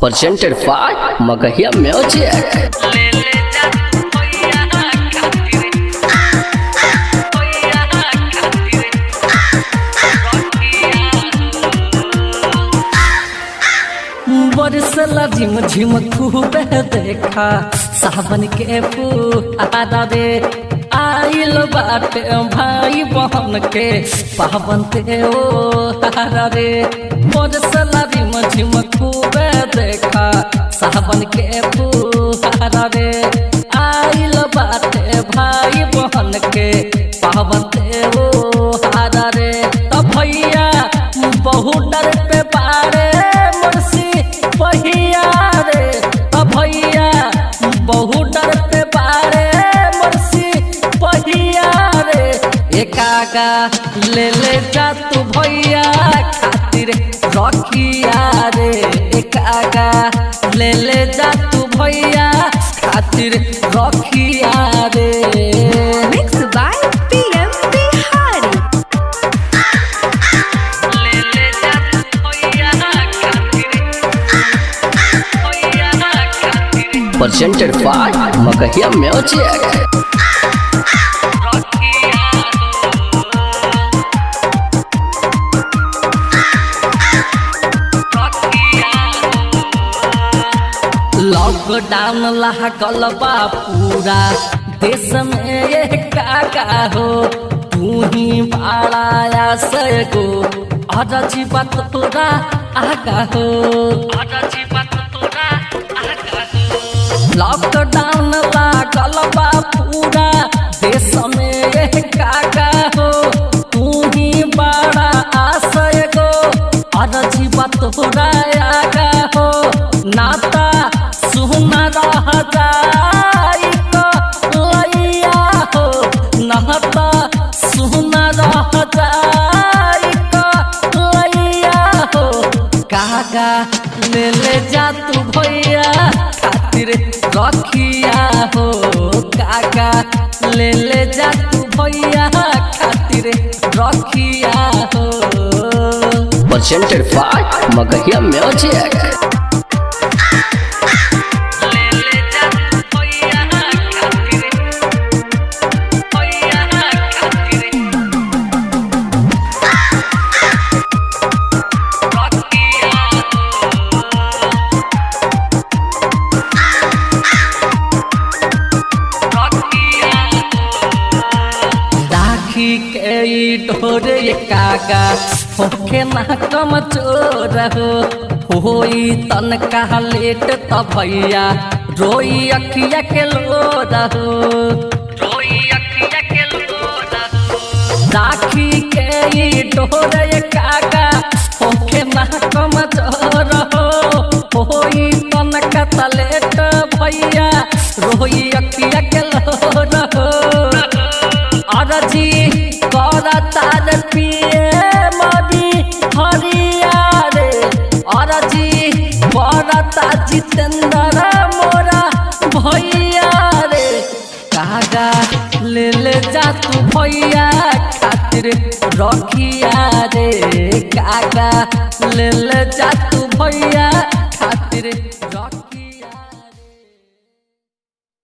presented by Magahia Music. बरसला झिम झिम खूब देखा सावन के फुहारा रे आइल बाटे भाई बहन के पावन त्योहार रे। बरसला झिम झिम खूब देखा सावन के फुहारा रे आइल बाटे भाई बहन के पावन त्योहार रे। तो भैया बहु डर पे बारे पहिया रे भैया बहु डर पे बारे मरसी पहिया रे एकागा ले जा तू भैया खातिर रखिया रे एकागा ले जा तू भैया खातिर रखिया रे। Mixed by PM Bihari. Presented by Magahia Music. Lockdown लागल बा पूरा देश में ये काका हो तू ही बाड़ा से गो अरजी बात तोरा आगा हो लॉकडाउन लागल बा पूरा देश में ये काका हो तू ही बाड़ा आशय गो अरजी बात तोरा आगा हो नाता सुना रह जाई तो लैया हो नहता सुना रह जाई तो लैया हो काका ले जा तू भैया खातिर रखिया हो काका ले जा तू भैया खातिर रखिया हो। Presented by Magahia Music. के डोर कागा होके ना कम चोर हो होई तन का लेट त भैया रोई अखिया के लोर हो राखी के डोर कागा होके ना कम चोर हो होई तन का लेट भैया रोई अखिया के लोर हो अरजी तार पिए मरी हरिया रे अरजी करता जितेंद्र मोरा भैया रे कागा ले जा तू भैया खातिर रखिया रे कागा ले जा तू भैया खातिर रख